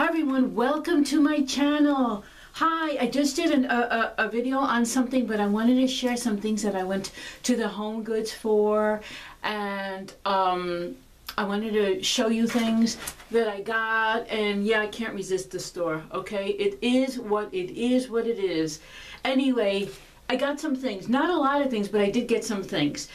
Hi everyone, welcome to my channel. Hi, I just did a video on something, but I wanted to share some things that I went to the Home Goods for, and I wanted to show you things that I got. And yeah, I can't resist the store, okay? It is what it is. Anyway, I got some things, not a lot of things, but I did get some things.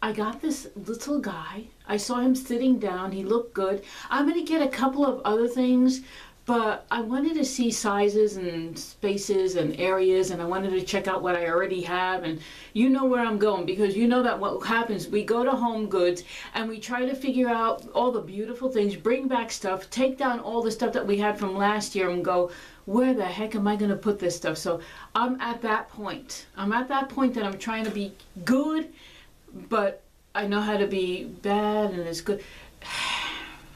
I got this little guy. I saw him sitting down. He looked good. I'm going to get a couple of other things, but I wanted to see sizes and spaces and areas, and I wanted to check out what I already have. And you know where I'm going, because you know that what happens, we go to Home Goods and we try to figure out all the beautiful things, bring back stuff, take down all the stuff that we had from last year and go, where the heck am I going to put this stuff? So I'm at that point. I'm at that point that I'm trying to be good, but I know how to be bad, and it's good.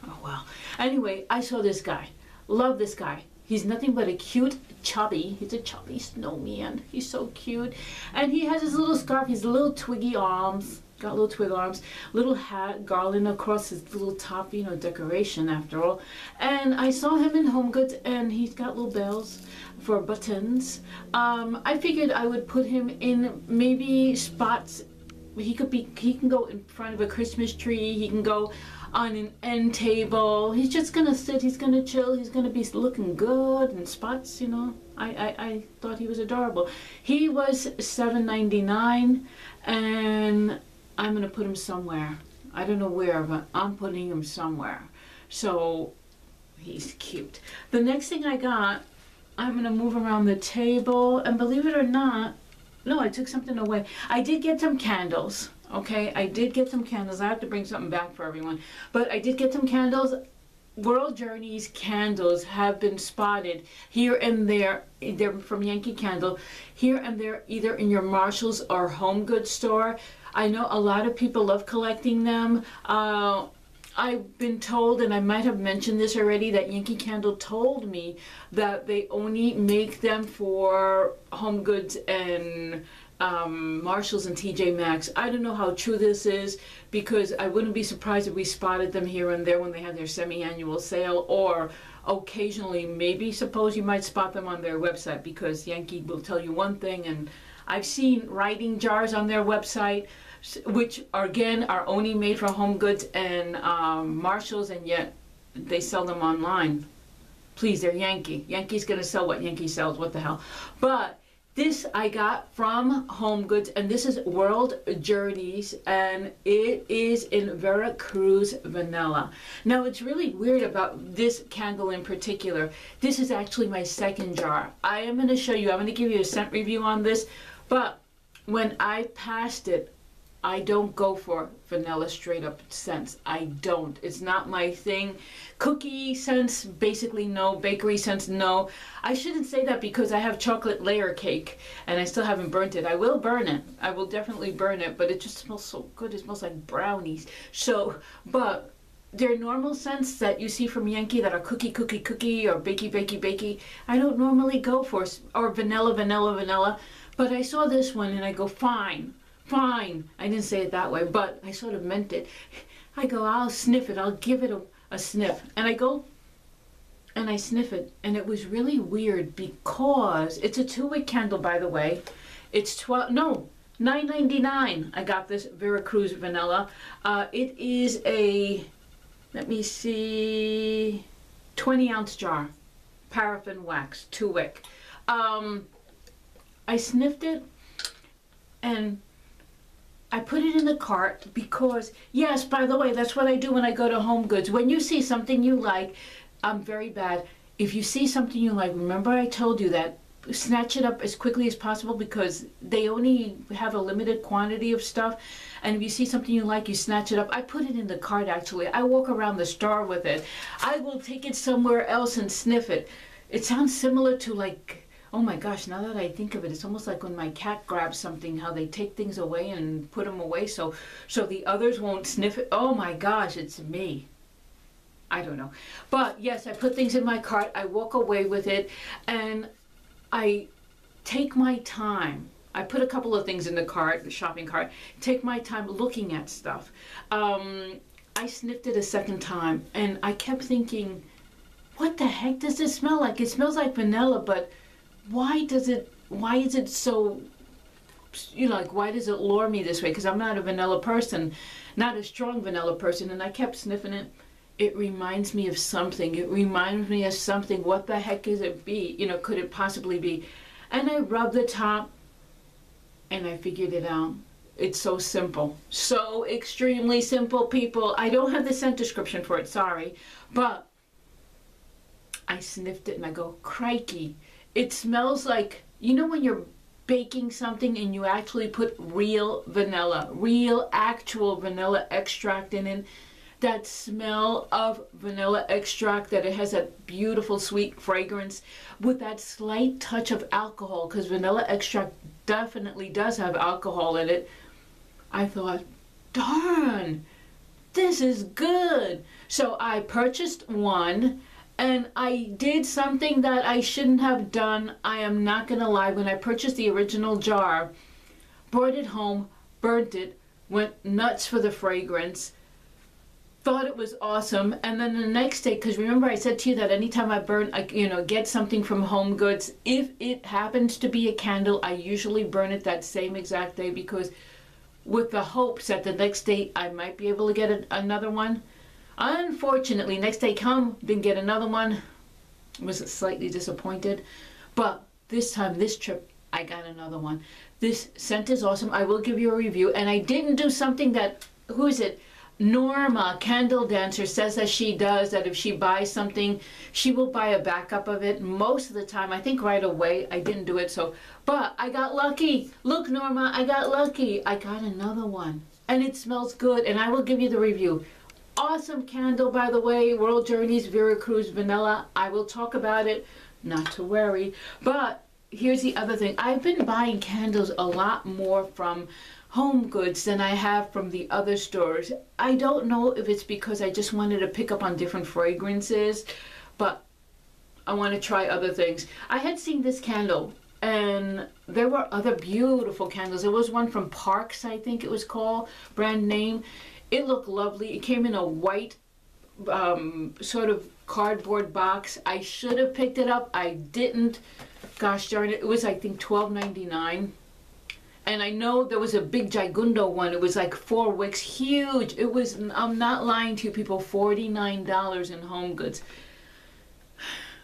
Oh well. Anyway, I saw this guy. Love this guy. He's nothing but a cute chubby. He's a chubby snowman. He's so cute. And he has his little scarf, his little twiggy arms. Got little twig arms. Little hat, garland across his little top, you know, decoration after all. And I saw him in Home Goods, and he's got little bells for buttons. I figured I would put him in maybe spots. He can go in front of a Christmas tree. He can go on an end table. He's just gonna sit. He's gonna chill. He's gonna be looking good in spots. You know, I thought he was adorable. He was $7.99, and I'm gonna put him somewhere. I don't know where, but I'm putting him somewhere. So he's cute. The next thing I got, I'm gonna move around the table, and believe it or not. No, I took something away. I did get some candles, okay? I did get some candles. I have to bring something back for everyone. But I did get some candles. World Journeys candles have been spotted here and there. They're from Yankee Candle. Here and there, either in your Marshalls or Home Goods store. I know a lot of people love collecting them. I've been told, and I might have mentioned this already, that Yankee Candle told me that they only make them for Home Goods and Marshalls and TJ Maxx. I don't know how true this is, because I wouldn't be surprised if we spotted them here and there when they have their semi-annual sale, or occasionally, maybe suppose you might spot them on their website, because Yankee will tell you one thing, and I've seen writing jars on their website, which are, again, are only made for Home Goods and Marshalls, and yet they sell them online. Please, they're Yankee. Yankee's gonna sell what Yankee sells, what the hell. But this I got from Home Goods, and this is World Journeys, and it is in Veracruz vanilla. Now, it's really weird about this candle in particular. This is actually my second jar. I am gonna show you, I'm gonna give you a scent review on this, but when I passed it, I don't go for vanilla straight up scents. I don't. It's not my thing. Cookie scents, basically no. Bakery scents, no. I shouldn't say that, because I have chocolate layer cake and I still haven't burnt it. I will burn it. I will definitely burn it, but it just smells so good. It smells like brownies. So, but they're normal scents that you see from Yankee that are cookie, or bakey. I don't normally go for, or vanilla. But I saw this one and I go, fine. I didn't say it that way, but I sort of meant it. I go, I'll sniff it. I'll give it a sniff. And I go and I sniff it. And it was really weird, because it's a 2-wick candle, by the way. It's $9.99. I got this Veracruz vanilla. It is a, let me see, 20-ounce jar. Paraffin wax, 2-wick. I sniffed it, and I put it in the cart, because, yes, by the way, that's what I do when I go to Home Goods. When you see something you like, I'm very bad. If you see something you like, remember I told you that, snatch it up as quickly as possible, because they only have a limited quantity of stuff. And if you see something you like, you snatch it up. I put it in the cart, actually. I walk around the store with it. I will take it somewhere else and sniff it. It sounds similar to, like, oh my gosh, now that I think of it, it's almost like when my cat grabs something, how they take things away and put them away so the others won't sniff it. Oh my gosh, it's me. I don't know. But yes, I put things in my cart, I walk away with it, and I take my time. I put a couple of things in the cart, the shopping cart, take my time looking at stuff. I sniffed it a second time, and I kept thinking, what the heck does this smell like? It smells like vanilla, but why is it so, like, why does it lure me this way? Because I'm not a vanilla person, not a strong vanilla person. And I kept sniffing it. It reminds me of something. It reminds me of something. What the heck is it be? Could it possibly be? And I rubbed the top and I figured it out. It's so simple. So extremely simple, people. I don't have the scent description for it, sorry. But I sniffed it and I go, crikey. It smells like, when you're baking something and you actually put real vanilla, real actual vanilla extract in it. That smell of vanilla extract, that it has a beautiful sweet fragrance with that slight touch of alcohol, because vanilla extract definitely does have alcohol in it. I thought, darn, this is good. So I purchased one, and I did something that I shouldn't have done. I am not gonna lie. When I purchased the original jar, brought it home, burnt it, went nuts for the fragrance, thought it was awesome, and then the next day, because remember I said to you that anytime I burn, get something from Home Goods, if it happens to be a candle, I usually burn it that same exact day, because with the hopes that the next day I might be able to get another one. Unfortunately, next day come, didn't get another one. Was slightly disappointed, but this time, this trip, I got another one. This scent is awesome. I will give you a review, and I didn't do something that, who is it? Norma, Candle Dancer, says that she does, that if she buys something, she will buy a backup of it. Most of the time, I think right away, I didn't do it, so, but I got lucky. Look, Norma, I got lucky. I got another one, and it smells good, and I will give you the review. Awesome candle, by the way, World Journeys Veracruz Vanilla. I will talk about it, not to worry. But here's the other thing. I've been buying candles a lot more from Home Goods than I have from the other stores. I don't know if it's because I just wanted to pick up on different fragrances, but I want to try other things. I had seen this candle, and there were other beautiful candles. There was one from Parks, I think it was called, brand name. It looked lovely. It came in a white sort of cardboard box. I should have picked it up. I didn't. Gosh darn it. It was, I think, $12.99. And I know there was a big Gigundo one. It was like 4 wicks, huge. It was, I'm not lying to you people, $49 in Home Goods.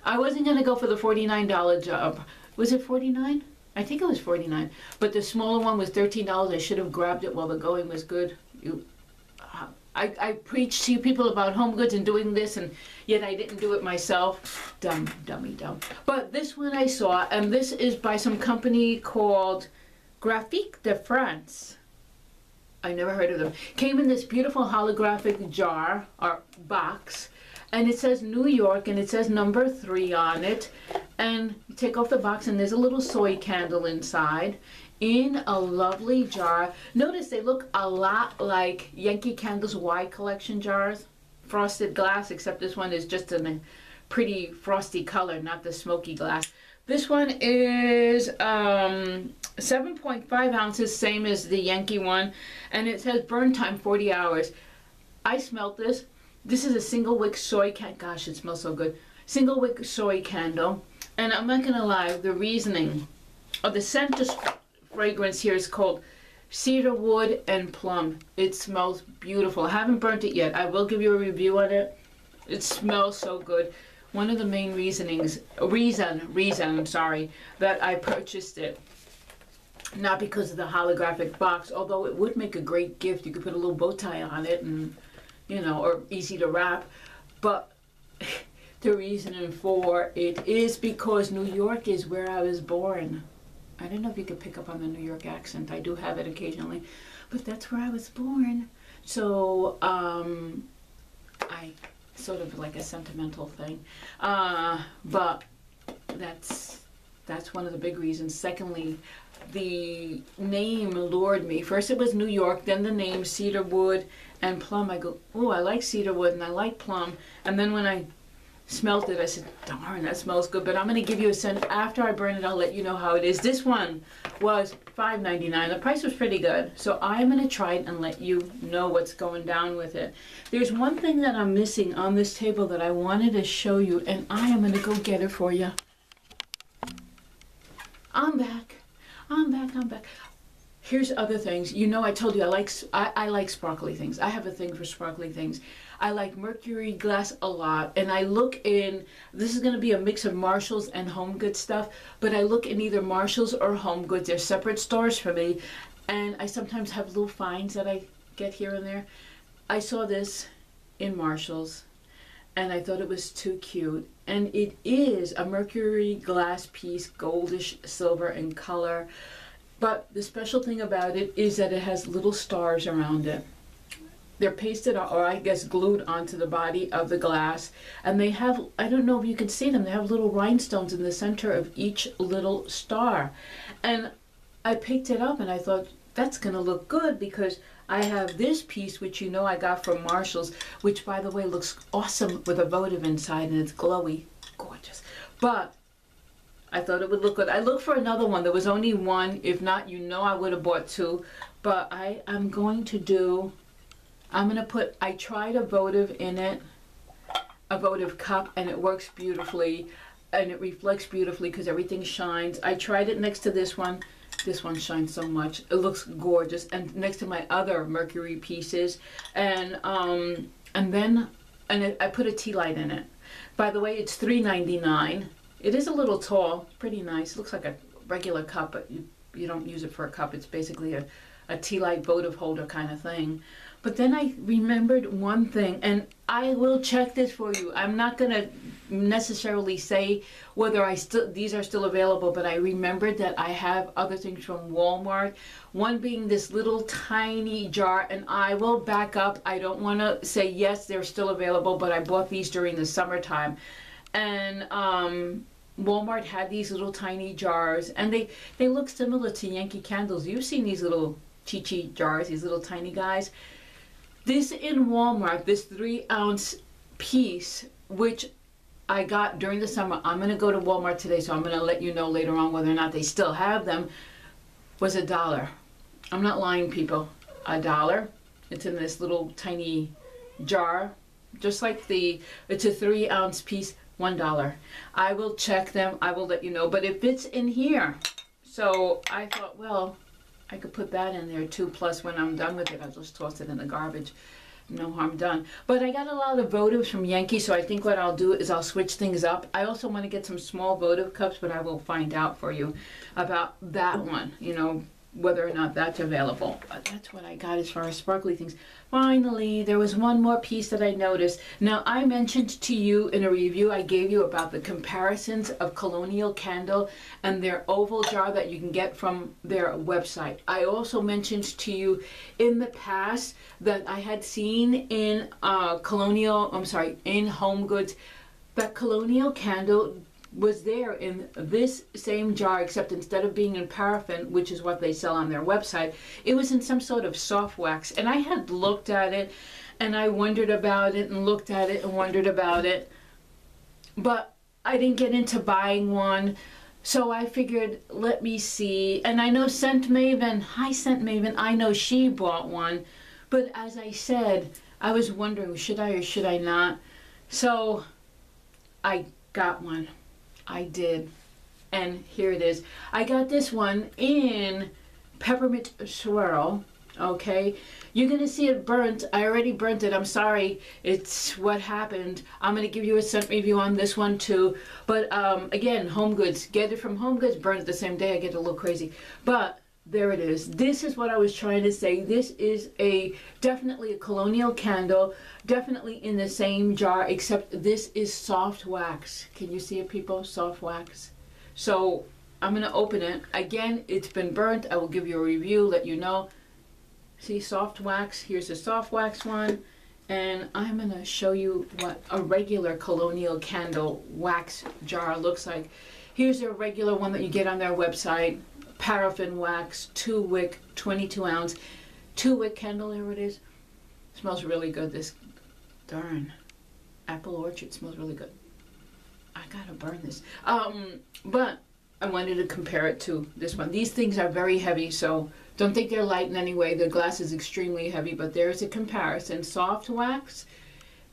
I wasn't going to go for the $49 job. Was it $49? I think it was $49. But the smaller one was $13. I should have grabbed it while the going was good. I preach to you people about Home Goods and doing this, and yet I didn't do it myself. Dumb. But this one I saw, and this is by some company called Graphique de France. I never heard of them. Came in this beautiful holographic jar or box, and it says New York, and it says number 3 on it. And you take off the box, and there's a little soy candle inside in a lovely jar. Notice they look a lot like Yankee Candle's Y collection jars, frosted glass, except this one is just in a pretty frosty color, not the smoky glass. This one is 7.5 ounces, same as the Yankee one, and it says burn time 40 hours. I smelled this. This is a single wick soy candle. Gosh, it smells so good. Single wick soy candle. And I'm not gonna lie, the reasoning of the scent fragrance here is called Cedar Wood and Plum. It smells beautiful. I haven't burnt it yet. I will give you a review on it. It smells so good. One of the main reason, that I purchased it, not because of the holographic box, although it would make a great gift. You could put a little bow tie on it and, or easy to wrap. But the reason for it is because New York is where I was born. I don't know if you could pick up on the New York accent. I do have it occasionally, but that's where I was born. So I sort of like a sentimental thing, but that's one of the big reasons. Secondly, the name lured me. First it was New York, then the name Cedar Wood and Plum. I go, oh, I like Cedar Wood and I like Plum. And then when I smelt it. I said, darn, that smells good, but I'm going to give you a scent. After I burn it, I'll let you know how it is. This one was $5.99. The price was pretty good, so I'm going to try it and let you know what's going down with it. There's one thing that I'm missing on this table that I wanted to show you, and I am going to go get it for you. I'm back. Here's other things. You know, I told you I like sparkly things. I have a thing for sparkly things. I like mercury glass a lot, and I look in, this is going to be a mix of Marshalls and Home Goods stuff, but I look in either Marshalls or Home Goods. They're separate stores for me, and I sometimes have little finds that I get here and there. I saw this in Marshalls, and I thought it was too cute, and it is a mercury glass piece, goldish silver in color. But the special thing about it is that it has little stars around it. They're pasted, or I guess glued onto the body of the glass. And they have, I don't know if you can see them, they have little rhinestones in the center of each little star. And I picked it up and I thought, that's going to look good, because I have this piece, which you know I got from Marshalls, which by the way looks awesome with a votive inside, and it's glowy, gorgeous. But I thought it would look good. I looked for another one. There was only one. If not, you know I would have bought two. But I'm going to put, I tried a votive in it, a votive cup, and it works beautifully, and it reflects beautifully because everything shines. I tried it next to this one. This one shines so much. It looks gorgeous. And next to my other mercury pieces. And then I put a tea light in it. By the way, it's $3.99. It is a little tall, pretty nice. Looks like a regular cup, but you don't use it for a cup. It's basically a tea light votive holder kind of thing. But then I remembered one thing, and I will check this for you. I'm not going to necessarily say whether these are still available, but I remembered that I have other things from Walmart. One being this little tiny jar, and I will back up. I don't want to say yes, they're still available, but I bought these during the summertime. And Walmart had these little tiny jars, and they look similar to Yankee candles. You've seen these little chi-chi jars, these little tiny guys. This in Walmart, this 3-ounce piece, which I got during the summer, I'm going to go to Walmart today, so I'm going to let you know later on whether or not they still have them, was $1. I'm not lying, people. $1. It's in this little tiny jar, just like it's a 3-ounce piece, $1. I will check them. I will let you know. But it fits in here. So I thought, well, I could put that in there too. Plus, when I'm done with it, I'll just toss it in the garbage. No harm done. But I got a lot of votives from Yankee, so I think what I'll do is I'll switch things up. I also want to get some small votive cups, but I will find out for you about that one, you know, whether or not that's available. But that's what I got as far as sparkly things. Finally, there was one more piece that I noticed. Now, I mentioned to you in a review I gave you about the comparisons of Colonial candle and their oval jar that you can get from their website. I also mentioned to you in the past that I had seen in in Home Goods, that Colonial candle was there in this same jar, except instead of being in paraffin, which is what they sell on their website, it was in some sort of soft wax. And I had looked at it, and I wondered about it, and looked at it, and wondered about it. But I didn't get into buying one, so I figured, let me see. And I know Scent Maven, hi Scent Maven, I know she bought one. But as I said, I was wondering, should I or should I not? So I got one. I did, and here it is. I got this one in Peppermint Swirl, okay? You're going to see it burnt. I already burnt it. I'm sorry. It's what happened. I'm going to give you a scent review on this one too. But again, Home Goods. Get it from Home Goods, burn it the same day. I get a little crazy. But there it is. This is what I was trying to say. This is definitely a Colonial candle, definitely in the same jar, except this is soft wax. Can you see it, people? Soft wax. So I'm going to open it. Again, it's been burnt. I will give you a review, let you know. See, soft wax. Here's a soft wax one. And I'm going to show you what a regular Colonial candle wax jar looks like. Here's a regular one that you get on their website. Paraffin wax, 2-wick, 22-ounce, 2-wick candle. Here it is. Smells really good. This darn apple orchard smells really good. gotta burn this. But I wanted to compare it to this one. These things are very heavy, so don't think they're light in any way. The glass is extremely heavy, but there's a comparison. Soft wax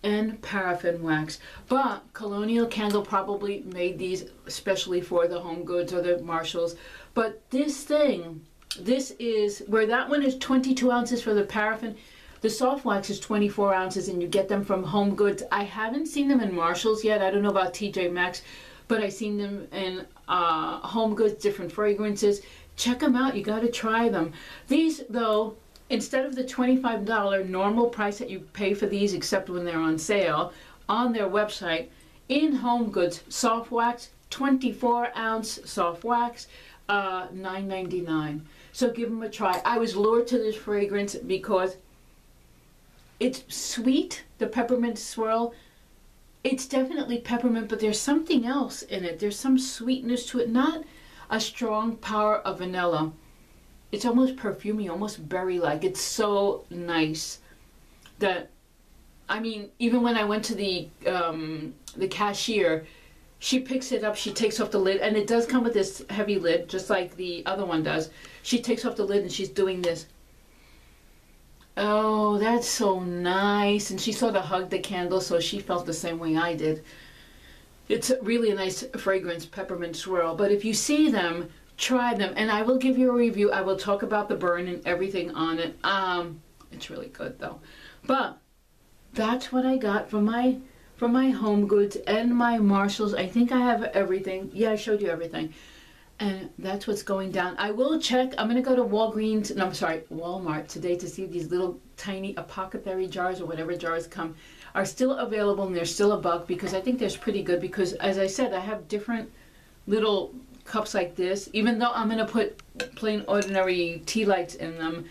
and paraffin wax. But Colonial Candle probably made these especially for the Home Goods or the Marshalls. But this thing, this is, where that one is 22 ounces for the paraffin, the soft wax is 24 ounces, and you get them from Home Goods. I haven't seen them in Marshalls yet. I don't know about TJ Maxx, but I've seen them in Home Goods, different fragrances. Check them out. You got to try them. These, though, instead of the $25 normal price that you pay for these, except when they're on sale, on their website, in Home Goods, soft wax, 24-ounce soft wax, $9.99. So give them a try. I was lured to this fragrance because it's sweet, the peppermint swirl. It's definitely peppermint, but there's something else in it. There's some sweetness to it, not a strong power of vanilla. It's almost perfumey, almost berry-like. It's so nice that, I mean, even when I went to the cashier, she picks it up, she takes off the lid, and it does come with this heavy lid, just like the other one does. She takes off the lid and she's doing this. Oh, that's so nice. And she sort of hugged the candle, so she felt the same way I did. It's really a nice fragrance, peppermint swirl. But if you see them, try them, and I will give you a review. I will talk about the burn and everything on it. It's really good though. But that's what I got from my Home Goods and my Marshalls. I think I have everything. Yeah, I showed you everything. And that's what's going down. I will check. I'm going to go to Walmart today to see if these little tiny apothecary jars or whatever jars are still available, and they're still $1, because I think they're pretty good, because as I said, I have different little cups like this, even though I'm going to put plain ordinary tea lights in them,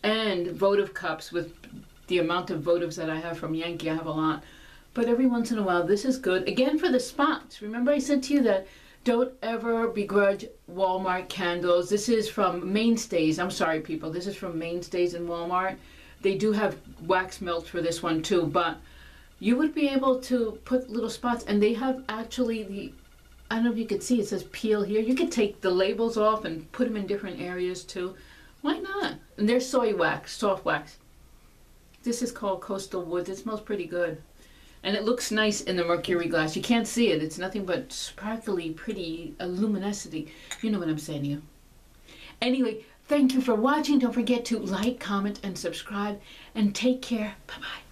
and votive cups with the amount of votives that I have from Yankee. I have a lot. But every once in a while, this is good. Again, for the spots. Remember I said to you that don't ever begrudge Walmart candles. This is from Mainstays. I'm sorry, people. This is from Mainstays in Walmart. They do have wax melts for this one too, but you would be able to put little spots, and they have actually the, I don't know if you could see, it says peel here. You could take the labels off and put them in different areas too. Why not? And there's soy wax, soft wax. This is called Coastal Woods. It smells pretty good. And it looks nice in the mercury glass. You can't see it. It's nothing but sparkly, pretty, luminosity. You know what I'm saying to you. Anyway, thank you for watching. Don't forget to like, comment, and subscribe. And take care. Bye-bye.